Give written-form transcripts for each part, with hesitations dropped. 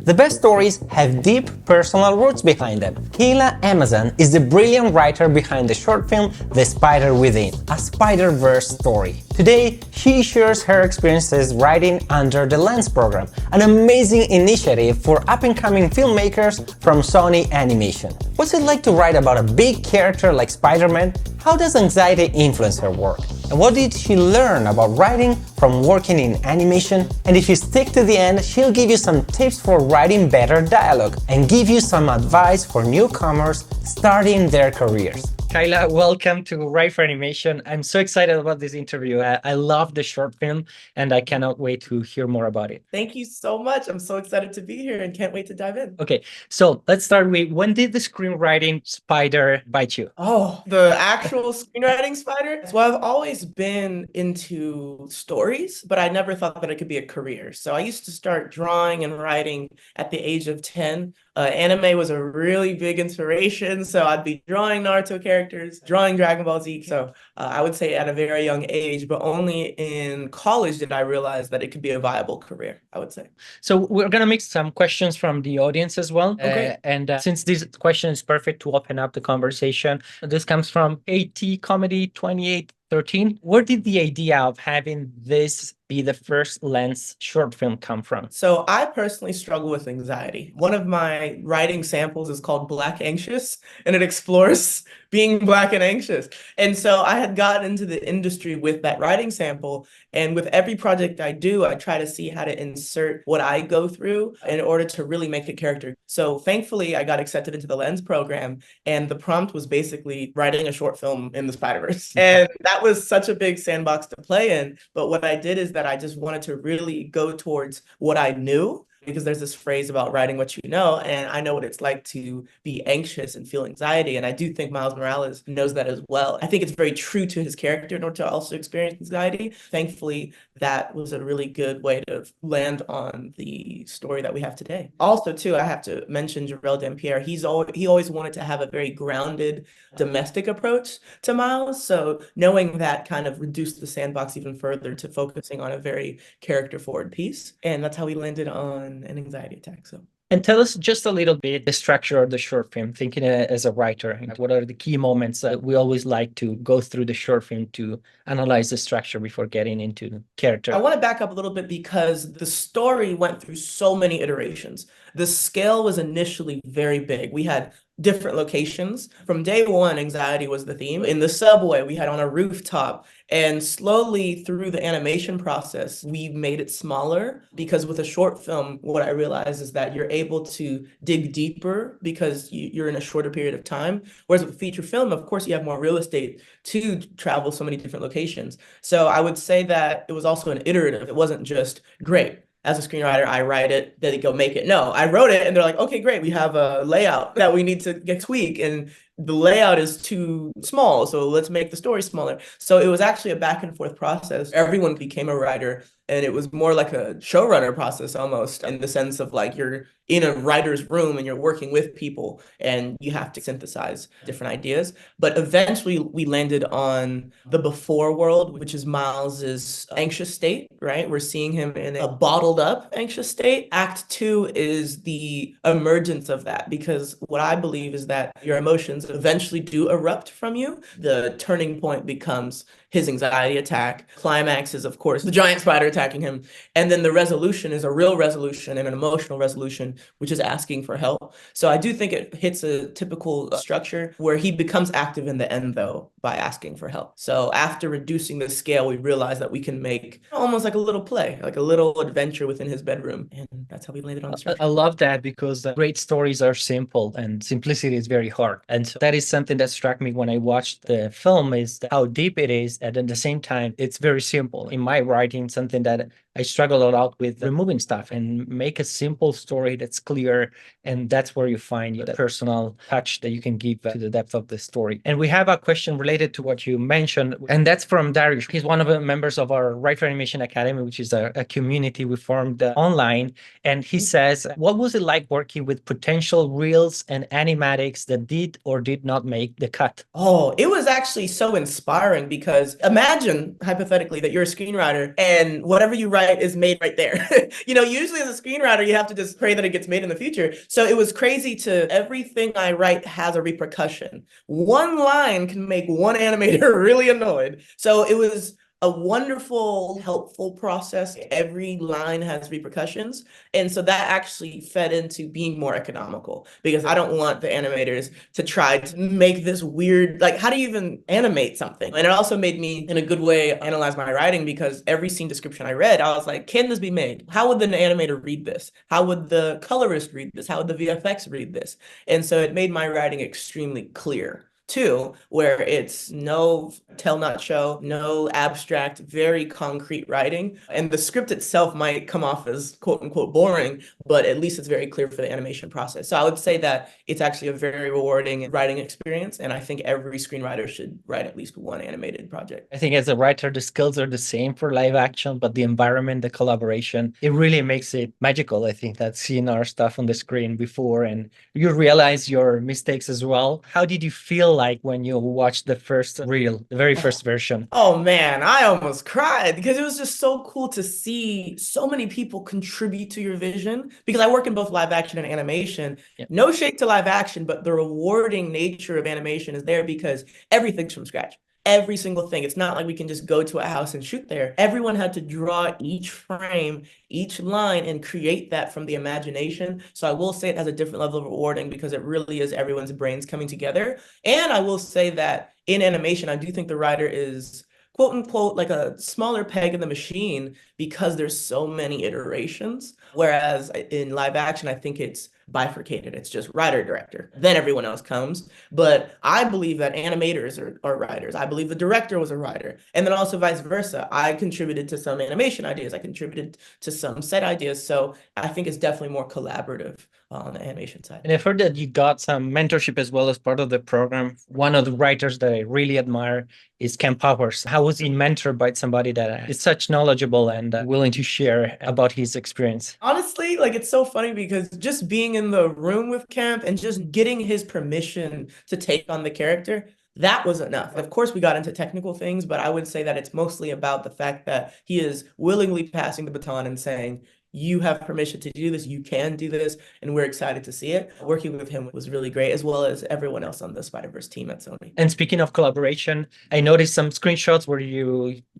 The best stories have deep personal roots behind them. Khaila Amazan is the brilliant writer behind the short film The Spider Within, a Spider-Verse story. Today, she shares her experiences writing under the Lens program, an amazing initiative for up-and-coming filmmakers from Sony Animation. What's it like to write about a big character like Spider-Man? How does anxiety influence her work? And what did she learn about writing from working in animation? And if you stick to the end, she'll give you some tips for writing better dialogue and give you some advice for newcomers starting their careers. Khaila, welcome to Write for Animation. I'm so excited about this interview. I love the short film and I cannot wait to hear more about it. Thank you so much. I'm so excited to be here and can't wait to dive in. Okay, so let's start with, when did the screenwriting spider bite you? Oh, the actual screenwriting spider? So I've always been into stories, but I never thought that it could be a career. So I used to start drawing and writing at the age of 10. Anime was a really big inspiration. So I'd be drawing Naruto characters, drawing Dragon Ball Z. So I would say at a very young age, but only in college did I realize that it could be a viable career, I would say. So we're going to mix some questions from the audience as well. Okay. Since this question is perfect to open up the conversation, this comes from AT Comedy 2813. Where did the idea of having this be the first Lens short film come from? So I personally struggle with anxiety. One of my writing samples is called Black Anxious, and it explores being Black and anxious. And so I had gotten into the industry with that writing sample. And with every project I do, I try to see how to insert what I go through in order to really make a character. So thankfully, I got accepted into the Lens program. And the prompt was basically writing a short film in the Spider-Verse. And that was such a big sandbox to play in. But what I did is that I just wanted to really go towards what I knew, because there's this phrase about writing what you know, and I know what it's like to be anxious and feel anxiety, and I do think Miles Morales knows that as well. I think it's very true to his character in order to also experience anxiety. Thankfully, that was a really good way to land on the story that we have today. Also, too, I have to mention Jarrell Dampierre. He always wanted to have a very grounded domestic approach to Miles, so knowing that kind of reduced the sandbox even further to focusing on a very character-forward piece, and that's how we landed on an anxiety attack. And tell us just a little bit the structure of the short film, thinking as a writer. What are the key moments that we always like to go through the short film to analyze the structure before getting into character? I want to back up a little bit because the story went through so many iterations. The scale was initially very big. We had different locations. From day one, anxiety was the theme. In the subway, we had on a rooftop. And slowly through the animation process, we made it smaller, because with a short film, what I realized is that you're able to dig deeper because you're in a shorter period of time. Whereas with feature film, of course, you have more real estate to travel so many different locations. So I would say that it was also an iterative. It wasn't just great. As a screenwriter, I write it, then they go make it. No, I wrote it and they're like, okay, great. We have a layout that we need to get tweak, and the layout is too small, so let's make the story smaller. So it was actually a back and forth process. Everyone became a writer, and it was more like a showrunner process almost, in the sense of like you're in a writer's room and you're working with people and you have to synthesize different ideas. But eventually we landed on the before world, which is Miles's anxious state, right? We're seeing him in a bottled up anxious state. Act 2 is the emergence of that, because what I believe is that your emotions eventually do erupt from you. The turning point becomes his anxiety attack. Climax is, of course, the giant spider attacking him. And then the resolution is a real resolution and an emotional resolution, which is asking for help. So I do think it hits a typical structure where he becomes active in the end, though, by asking for help. So after reducing the scale, we realized that we can make almost like a little play, like a little adventure within his bedroom. And that's how we landed on the structure. I love that, because great stories are simple and simplicity is very hard. And so that is something that struck me when I watched the film, is how deep it is. And at the same time, it's very simple. In my writing, something that I struggle a lot with, removing stuff and make a simple story that's clear. And that's where you find the personal touch that you can give to the depth of the story. And we have a question related to what you mentioned, and that's from Darius. He's one of the members of our Write for Animation Academy, which is a community we formed online. And he says, what was it like working with potential reels and animatics that did or did not make the cut? Oh, it was actually so inspiring, because imagine hypothetically that you're a screenwriter and whatever you write write is made right there. Usually as a screenwriter, you have to just pray that it gets made in the future. So it was crazy to everything I write has a repercussion. One line can make one animator really annoyed. So it was a wonderful, helpful process. Every line has repercussions. And so that actually fed into being more economical, because I don't want the animators to try to make this weird, like, how do you even animate something? And it also made me, in a good way, analyze my writing, because every scene description I read, I was like, can this be made? How would the animator read this? How would the colorist read this? How would the VFX read this? And so it made my writing extremely clear. Too, where it's no tell not show, no abstract, very concrete writing. And the script itself might come off as quote unquote boring, but at least it's very clear for the animation process. So I would say that it's actually a very rewarding writing experience. And I think every screenwriter should write at least one animated project. I think as a writer, the skills are the same for live action, but the environment, the collaboration, it really makes it magical. I think that's seeing our stuff on the screen before, and you realize your mistakes as well. How did you feel like when you watched the first reel, the very first version? Oh man, I almost cried, because it was just so cool to see so many people contribute to your vision, because I work in both live action and animation. Yeah. No shade to live action, but the rewarding nature of animation is there because everything's from scratch. Every single thing. It's not like we can just go to a house and shoot there. Everyone had to draw each frame, each line, and create that from the imagination. So I will say it has a different level of rewarding, because it really is everyone's brains coming together. And I will say that in animation, I do think the writer is quote unquote like a smaller peg in the machine, because there's so many iterations. Whereas in live action, I think it's bifurcated. It's just writer, director, then everyone else comes. But I believe that animators are writers. I believe the director was a writer. And then also vice versa. I contributed to some animation ideas. I contributed to some set ideas. So I think it's definitely more collaborative on the animation side. And I've heard that you got some mentorship as well as part of the program. One of the writers that I really admire is Ken Powers. How was he mentored by somebody that is such knowledgeable and willing to share about his experience? Honestly, like, it's so funny, because just being in the room with Camp and just getting his permission to take on the character, that was enough. Of course, we got into technical things, but I would say that it's mostly about the fact that he is willingly passing the baton and saying, you have permission to do this, you can do this, and we're excited to see it. Working with him was really great, as well as everyone else on the Spider-Verse team at Sony. And speaking of collaboration, I noticed some screenshots where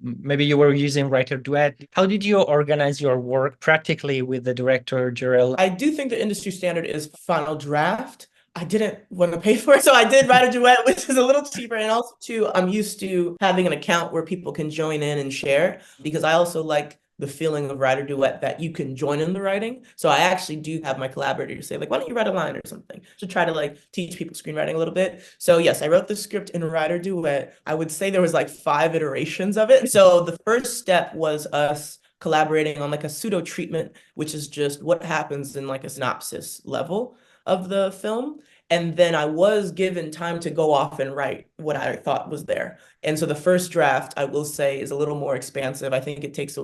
maybe you were using writer duet. How did you organize your work practically with the director, Jarrell? I do think the industry standard is final draft. I didn't want to pay for it, so I did write a duet, which is a little cheaper. And also, too, I'm used to having an account where people can join in and share, because I also like the feeling of writer duet that you can join in the writing. So I actually do have my collaborator say, like, why don't you write a line or something, to try to like teach people screenwriting a little bit. So yes, I wrote the script in writer duet. I would say there was like 5 iterations of it. So the first step was us collaborating on like a pseudo treatment, which is just what happens in like a synopsis level of the film. And then I was given time to go off and write what I thought was there. And so the first draft, I will say, is a little more expansive. I think it takes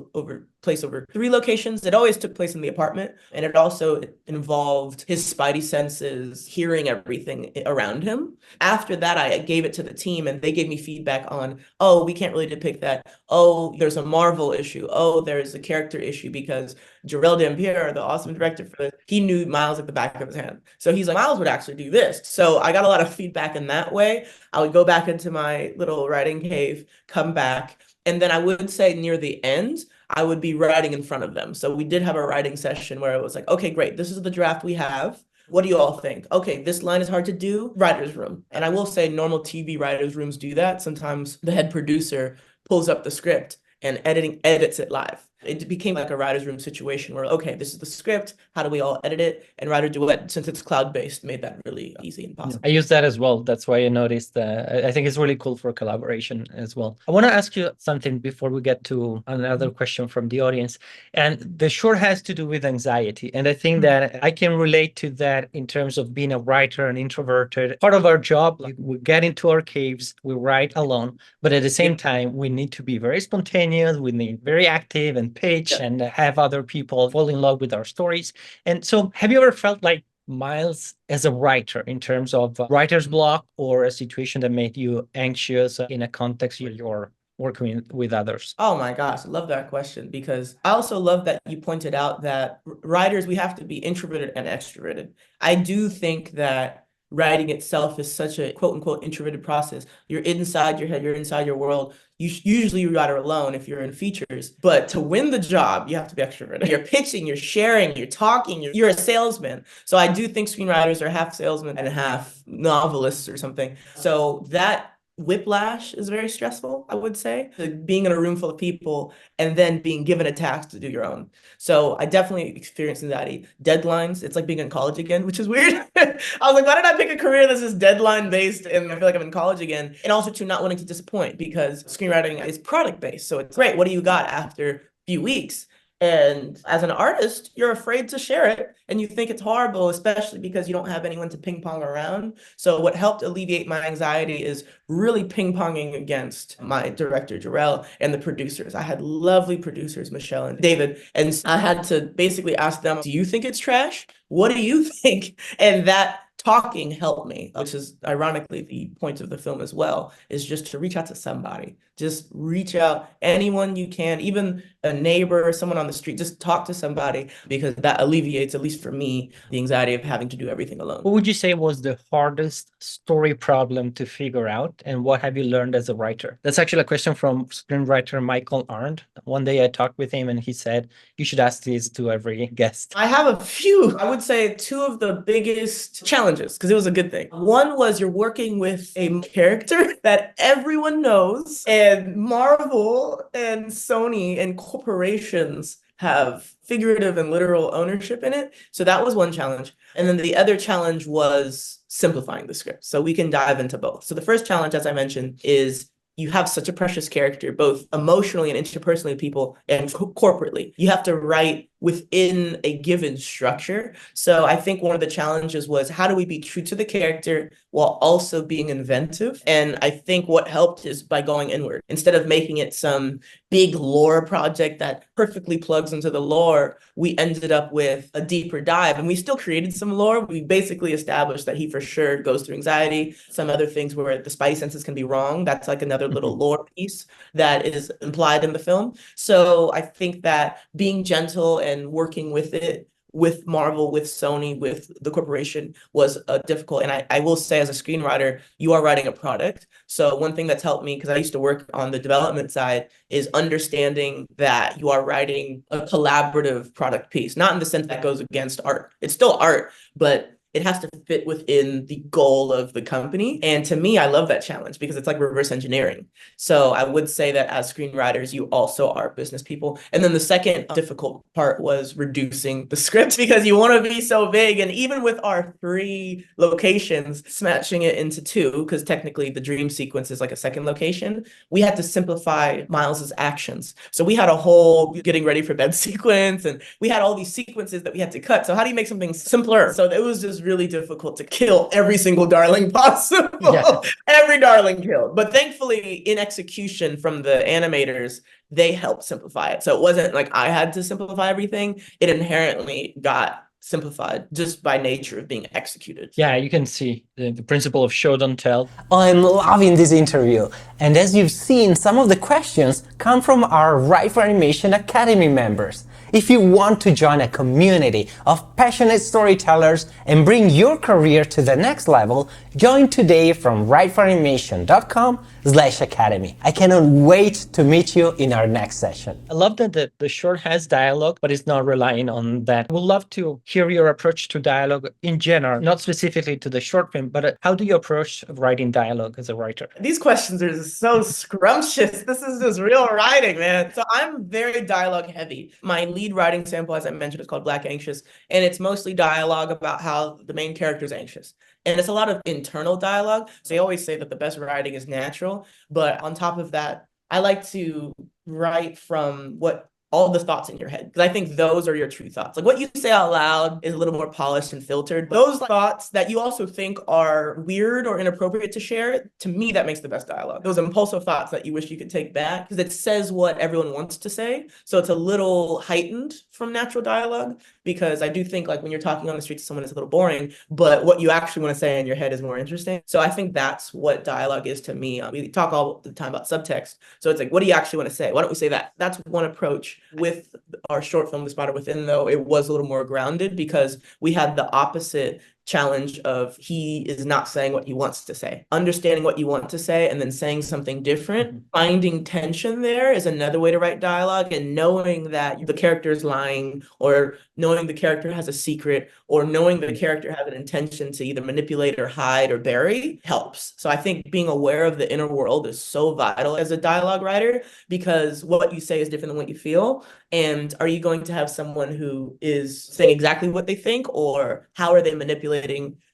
place over 3 locations. It always took place in the apartment. And it also involved his spidey senses hearing everything around him. After that, I gave it to the team, and they gave me feedback on, oh, we can't really depict that. Oh, there's a Marvel issue. Oh, there's a character issue, because Jarrell Dampier, the awesome director for this, he knew Miles at the back of his hand. So he's like, Miles would actually do this. So I got a lot of feedback in that way. I would go back into my little writing cave, come back, and then I would say near the end, I would be writing in front of them. So we did have a writing session where it was like, okay, great, this is the draft we have. What do you all think? Okay, this line is hard to do. Writer's room. And I will say normal TV writers' rooms do that. Sometimes the head producer pulls up the script and edits it live. It became like a writer's room situation where, okay, this is the script. How do we all edit it? And Writer Duet, since it's cloud-based, made that really easy and possible. I use that as well. That's why I noticed. I think it's really cool for collaboration as well. I want to ask you something before we get to another question from the audience. And the short has to do with anxiety. And I think that I can relate to that in terms of being a writer and introverted. Part of our job, like, we get into our caves, we write alone, but at the same time, we need to be very spontaneous. We need very active and pitch and have other people fall in love with our stories. And so have you ever felt like Miles as a writer in terms of writer's block, or a situation that made you anxious in a context where you're working with others? Oh my gosh, I love that question because I also love that you pointed out that writers, we have to be introverted and extroverted. I do think that writing itself is such a quote unquote introverted process. You're inside your head, you're inside your world. Usually you write alone if you're in features, but to win the job, you have to be extroverted. You're pitching, you're sharing, you're talking, you're a salesman. So I do think screenwriters are half salesmen and half novelists or something. So that whiplash is very stressful, I would say. Being in a room full of people and then being given a task to do your own. So I definitely experienced anxiety. Deadlines, it's like being in college again, which is weird. I was like, why did I pick a career that's just deadline based? And I feel like I'm in college again. And also to not wanting to disappoint because screenwriting is product based. So it's great. What do you got after a few weeks? And as an artist, you're afraid to share it and you think it's horrible, especially because you don't have anyone to ping pong around. So what helped alleviate my anxiety is really ping ponging against my director, Jarrell, and the producers. I had lovely producers, Michelle and David, and I had to basically ask them, do you think it's trash? What do you think? And that talking helped me, which is ironically the point of the film as well, is just to reach out to somebody. Just reach out, anyone you can, even a neighbor, someone on the street, just talk to somebody because that alleviates, at least for me, the anxiety of having to do everything alone. What would you say was the hardest story problem to figure out, and what have you learned as a writer? That's actually a question from screenwriter Michael Arndt. One day I talked with him and he said, you should ask these to every guest. I have a few. I would say two of the biggest challenges, because it was a good thing. One was you're working with a character that everyone knows, and Marvel and Sony and corporations have figurative and literal ownership in it. So that was one challenge. And then the other challenge was simplifying the script. So we can dive into both. So the first challenge, as I mentioned, is you have such a precious character, both emotionally and interpersonally with people and corporately. You have to write within a given structure. So I think one of the challenges was how do we be true to the character while also being inventive? And I think what helped is by going inward. Instead of making it some big lore project that perfectly plugs into the lore, we ended up with a deeper dive. And we still created some lore. We basically established that he for sure goes through anxiety. Some other things where the spidey senses can be wrong. That's like another little lore piece that is implied in the film. So I think that being gentle and working with it, with Marvel, with Sony, with the corporation was difficult. And I will say as a screenwriter, you are writing a product. So one thing that's helped me, because I used to work on the development side, is understanding that you are writing a collaborative product piece, not in the sense that goes against art. It's still art, but it has to fit within the goal of the company. And to me, I love that challenge because it's like reverse engineering. So I would say that as screenwriters, you also are business people. And then the second difficult part was reducing the script because you want to be so big. And even with our 3 locations, smashing it into 2, because technically the dream sequence is like a second location, we had to simplify Miles's actions. So we had a whole getting ready for bed sequence, and we had all these sequences that we had to cut. So how do you make something simpler? So it was just really difficult to kill every single darling possible. Yeah. Every darling killed. But thankfully, in execution from the animators, they helped simplify it. So it wasn't like I had to simplify everything. It inherently got simplified just by nature of being executed. Yeah, you can see the principle of show, don't tell. I'm loving this interview. And as you've seen, some of the questions come from our WFA for Animation Academy members. If you want to join a community of passionate storytellers and bring your career to the next level, join today from writeforanimation.com/academy. I cannot wait to meet you in our next session. I love that the short has dialogue, but it's not relying on that. We'd love to hear your approach to dialogue in general, not specifically to the short film, but how do you approach writing dialogue as a writer? These questions are so scrumptious. This is just real writing, man. So I'm very dialogue heavy. My lead writing sample, as I mentioned, is called Black Anxious, and it's mostly dialogue about how the main character is anxious. And it's a lot of internal dialogue. So they always say that the best writing is natural. But on top of that, I like to write from all the thoughts in your head, because I think those are your true thoughts. Like what you say out loud is a little more polished and filtered. Those thoughts that you also think are weird or inappropriate to share, to me, that makes the best dialogue. Those impulsive thoughts that you wish you could take back, because it says what everyone wants to say. So it's a little heightened from natural dialogue. because I do think like when you're talking on the street to someone, it's a little boring, but what you actually want to say in your head is more interesting. So I think that's what dialogue is to me. We talk all the time about subtext. So it's like, what do you actually want to say? Why don't we say that? That's one approach. With our short film, The Spider Within, though, it was a little more grounded because we had the opposite challenge of he is not saying what he wants to say. Understanding what you want to say and then saying something different, finding tension there is another way to write dialogue, and knowing that the character is lying, or knowing the character has a secret, or knowing the character has an intention to either manipulate or hide or bury helps. So I think being aware of the inner world is so vital as a dialogue writer, because what you say is different than what you feel. And are you going to have someone who is saying exactly what they think, or how are they manipulating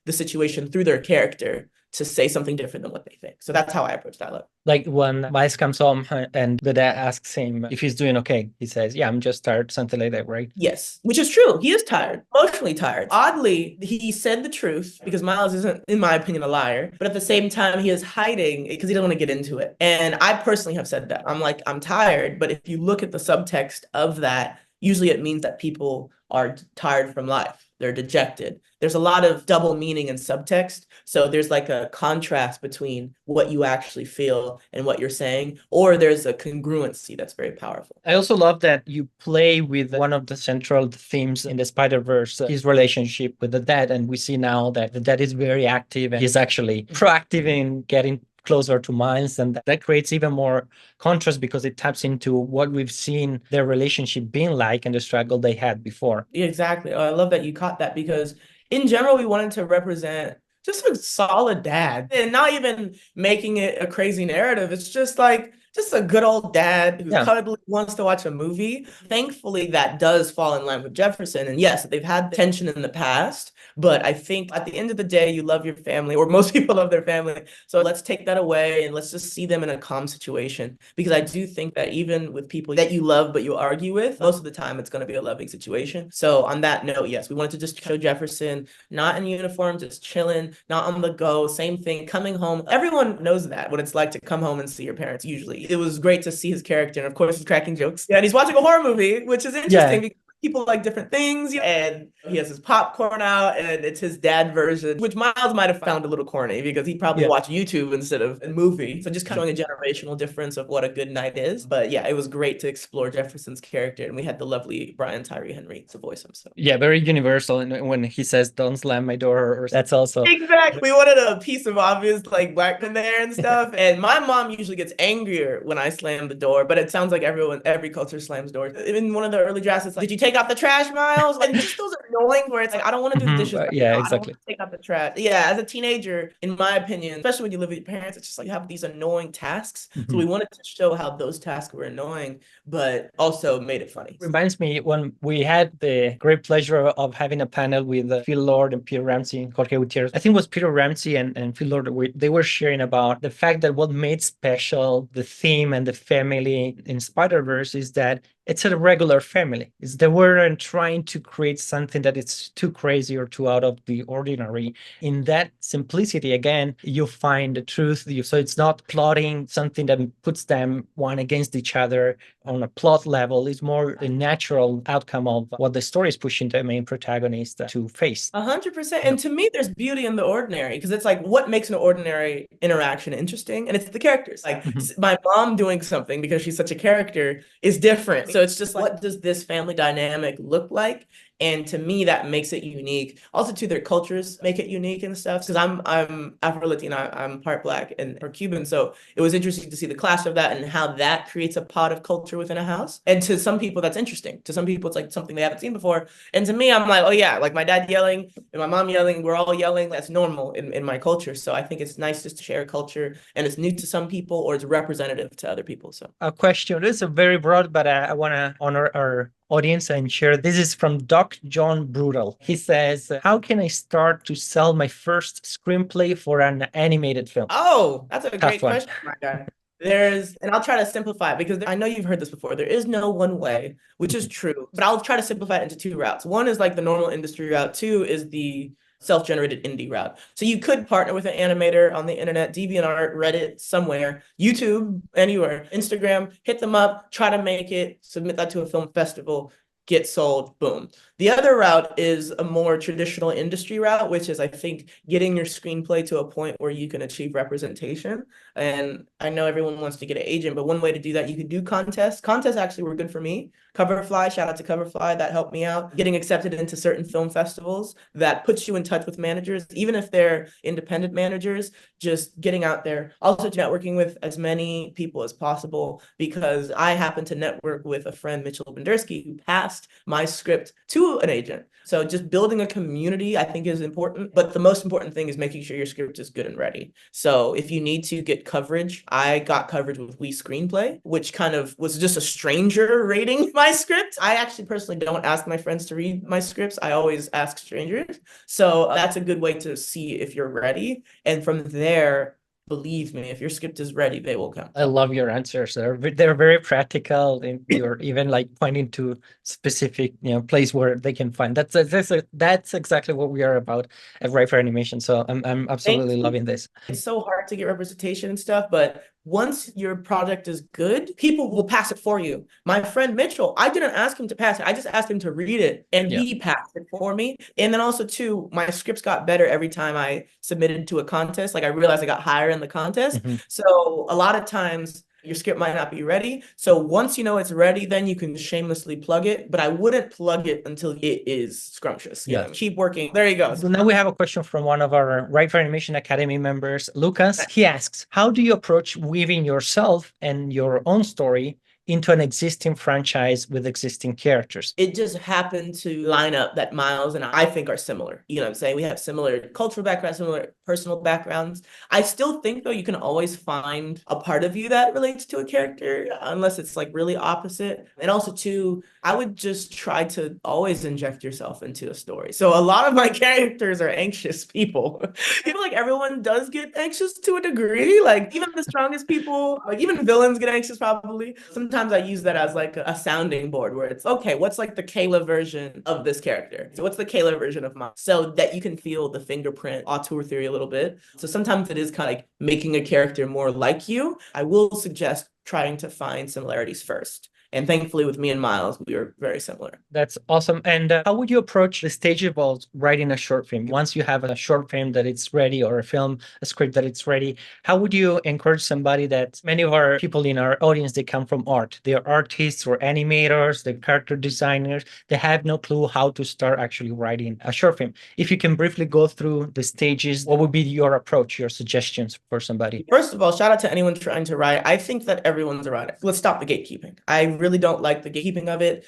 the situation through their character to say something different than what they think? So that's how I approach dialogue. Like when Miles comes home and the dad asks him if he's doing okay, he says, yeah, I'm just tired, something like that, right? Yes, which is true. He is tired, emotionally tired. Oddly, he said the truth because Miles isn't, in my opinion, a liar. But at the same time, he is hiding because he doesn't want to get into it. And I personally have said that. I'm like, I'm tired. But if you look at the subtext of that, usually it means that people are tired from life. They're dejected. There's a lot of double meaning in subtext. So there's like a contrast between what you actually feel and what you're saying, or there's a congruency that's very powerful. I also love that you play with one of the central themes in the Spider-Verse, his relationship with the dad. And we see now that the dad is very active and he's actually proactive in getting closer to Miles, and that creates even more contrast because it taps into what we've seen their relationship being like and the struggle they had before. Exactly. I love that you caught that, because in general, we wanted to represent just a solid dad and not even making it a crazy narrative. It's just like just a good old dad who cuddly wants to watch a movie. Thankfully, that does fall in line with Jefferson. And yes, they've had tension in the past, but I think at the end of the day, you love your family, or most people love their family. So let's take that away and let's just see them in a calm situation. Because I do think that even with people that you love but you argue with, most of the time it's going to be a loving situation. So on that note, yes, we wanted to just show Jefferson not in uniform, just chilling, not on the go, same thing, coming home. Everyone knows that, what it's like to come home and see your parents usually. It was great to see his character, and of course he's cracking jokes. Yeah, and he's watching a horror movie, which is interesting because people like different things, and he has his popcorn out, and it's his dad version, which Miles might have found a little corny because he probably watched YouTube instead of a movie. So just kind of showing a generational difference of what a good night is. But yeah, it was great to explore Jefferson's character, and we had the lovely Brian Tyree Henry to voice him. So yeah, very universal. And when he says, "Don't slam my door," that's also exactly. We wanted a piece of obvious like black in there and stuff. And my mom usually gets angrier when I slam the door, but it sounds like every culture slams doors. In one of the early drafts, it's like, did you take out the trash, Miles? And just those annoying where it's like, I don't want to do the dishes. Yeah, exactly. exactly. I don't want to take out the trash. Yeah, as a teenager, in my opinion, especially when you live with your parents, it's just like you have these annoying tasks. So we wanted to show how those tasks were annoying, but also made it funny. Reminds me when we had the great pleasure of having a panel with Phil Lord and Peter Ramsey and Jorge Gutierrez. I think it was Peter Ramsey and Phil Lord. They were sharing about the fact that what made special the theme and the family in Spider-Verse is that it's a regular family. They weren't trying to create something that is too crazy or too out of the ordinary. In that simplicity, again, you find the truth. So it's not plotting something that puts them one against each other on a plot level. It's more the natural outcome of what the story is pushing the main protagonist to face. 100%. And to me, there's beauty in the ordinary, because it's like, what makes an ordinary interaction interesting? And it's the characters. Like my mom doing something because she's such a character is different. So it's just like, what does this family dynamic look like? And to me, that makes it unique. Also, to their cultures make it unique and stuff. Because I'm Afro-Latina, I'm part Black and part Cuban. So it was interesting to see the clash of that and how that creates a pot of culture within a house. And to some people, that's interesting. To some people, it's like something they haven't seen before. And to me, I'm like, oh yeah, like my dad yelling and my mom yelling, we're all yelling. That's normal in my culture. So I think it's nice just to share culture, and it's new to some people or it's representative to other people. So a question. This is very broad, but I want to honor our audience and share. This is from Doc John Brutal. He says, how can I start to sell my first screenplay for an animated film? Oh, that's a great question, my guy. And I'll try to simplify it, because I know you've heard this before. There is no one way, which is true, but I'll try to simplify it into two routes. One is like the normal industry route. Two is the self-generated indie route. So you could partner with an animator on the internet, DeviantArt, Reddit, somewhere, YouTube, anywhere, Instagram, hit them up, try to make it, submit that to a film festival, get sold, boom. The other route is a more traditional industry route, which is, I think, getting your screenplay to a point where you can achieve representation. And I know everyone wants to get an agent, but one way to do that, you can do contests. Contests actually were good for me. Coverfly, shout out to Coverfly, that helped me out. Getting accepted into certain film festivals that puts you in touch with managers, even if they're independent managers, just getting out there. Also networking with as many people as possible, because I happen to network with a friend, Mitchell Bendersky, who passed my script to an agent. So just building a community, I think, is important. But the most important thing is making sure your script is good and ready. So if you need to get coverage, I got coverage with We Screenplay, which kind of was just a stranger rating my script. I actually personally don't ask my friends to read my scripts. I always ask strangers. So that's a good way to see if you're ready. And from there, believe me, if your script is ready, they will come. I love your answers. They're very practical, and you're even like pointing to specific place where they can find. That's exactly what we are about at Write for Animation. So I'm absolutely loving this. It's so hard to get representation and stuff, but once your project is good, people will pass it for you. My friend Mitchell, I didn't ask him to pass it. I just asked him to read it, and he passed it for me. And then also too, my scripts got better every time I submitted to a contest. Like I realized I got higher in the contest. So a lot of times your script might not be ready. So once you know it's ready, then you can shamelessly plug it. But I wouldn't plug it until it is scrumptious. Yeah. Keep working. There you go. So now we have a question from one of our Write for Animation Academy members, Lucas. He asks, how do you approach weaving yourself and your own story into an existing franchise with existing characters? It just happened to line up that Miles and I think are similar. You know what I'm saying? We have similar cultural backgrounds, similar personal backgrounds. I still think, though, you can always find a part of you that relates to a character, unless it's like really opposite. And also, too, I would just try to always inject yourself into a story. So a lot of my characters are anxious people. I feel like everyone does get anxious to a degree. Like even the strongest people, like even villains get anxious probably. Sometimes I use that as like a sounding board where it's, okay, what's like the Khaila version of this character? So what's the Khaila version of mine? So that you can feel the fingerprint auteur theory a little bit. So sometimes it is kind of like making a character more like you. I will suggest trying to find similarities first. And thankfully, with me and Miles, we are very similar. That's awesome. And how would you approach the stage of writing a short film? Once you have a short film that it's ready, or a script that it's ready, how would you encourage somebody that many of our people in our audience, they come from art. They're artists or animators, they're character designers. They have no clue how to start actually writing a short film. If you can briefly go through the stages, what would be your approach, your suggestions for somebody? First of all, shout out to anyone trying to write. I think that everyone's a writer. Let's stop the gatekeeping. I really don't like the gatekeeping of it.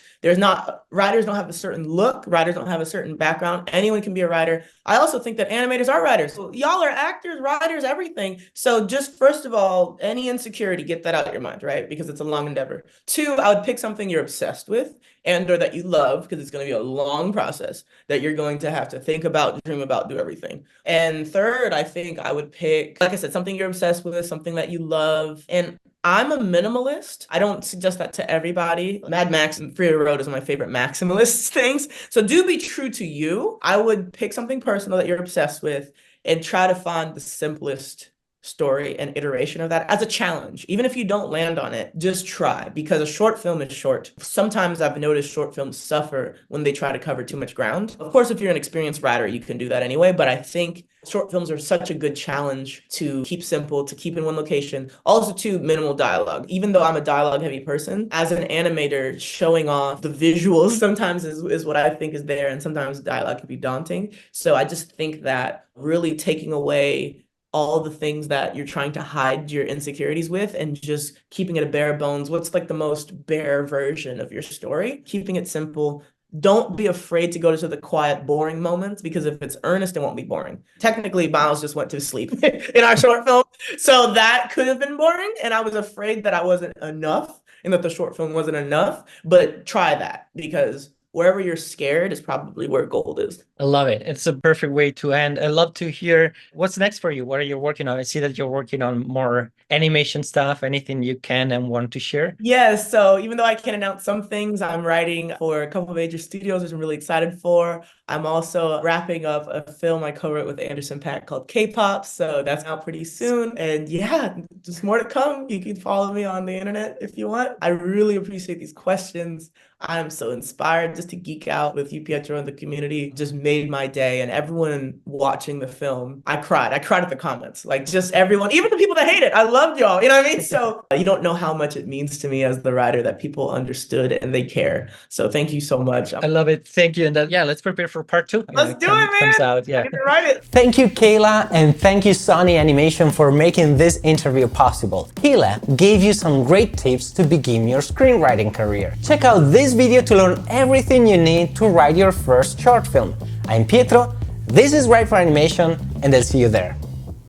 Writers don't have a certain look. Writers don't have a certain background. Anyone can be a writer. I also think that animators are writers. So y'all are actors, writers, everything. So just first of all, any insecurity, get that out of your mind, right? Because it's a long endeavor. Two, I would pick something you're obsessed with and or that you love, because it's going to be a long process that you're going to have to think about, dream about, do everything. And third, I think I would pick, like I said, something you're obsessed with, something that you love. And I'm a minimalist. I don't suggest that to everybody. Mad Max and Fury Road is one of my favorite maximalist things. So do be true to you. I would pick something personal that you're obsessed with and try to find the simplest story and iteration of that as a challenge. Even if you don't land on it, just try, because a short film is short. Sometimes I've noticed short films suffer when they try to cover too much ground. Of course, if you're an experienced writer, you can do that anyway, but I think short films are such a good challenge to keep simple, to keep in one location. Also, to minimal dialogue. Even though I'm a dialogue heavy person, as an animator, showing off the visuals sometimes is what I think is there, and sometimes dialogue can be daunting. So I just think that really taking away all the things that you're trying to hide your insecurities with and just keeping it a bare bones, what's like the most bare version of your story, keeping it simple. Don't be afraid to go to the quiet, boring moments, because if it's earnest, it won't be boring. Technically, Miles just went to sleep in our short film, so that could have been boring, and I was afraid that I wasn't enough and that the short film wasn't enough, but try that, because wherever you're scared is probably where gold is. I love it. It's a perfect way to end. I'd love to hear what's next for you. What are you working on? I see that you're working on more animation stuff. Anything you can and want to share? Yes. So even though I can't announce some things, I'm writing for a couple of major studios, which I'm really excited for. I'm also wrapping up a film I co-wrote with Anderson Paak called K-pop, so that's out pretty soon. And yeah, just more to come. You can follow me on the internet if you want. I really appreciate these questions. I'm so inspired just to geek out with you, Pietro, and the community. Just made my day. And everyone watching the film, I cried. I cried at the comments. Like just everyone, even the people that hate it. I loved y'all. You know what I mean? So you don't know how much it means to me as the writer that people understood and they care. So thank you so much. I love it. Thank you. And yeah, let's prepare for part 2. Let's do it, man. Comes out. Yeah. I can write it. Thank you, Khaila, and thank you, Sony Animation, for making this interview possible. Khaila gave you some great tips to begin your screenwriting career. Check out this video to learn everything you need to write your first short film. I'm Pietro, this is Write for Animation, and I'll see you there.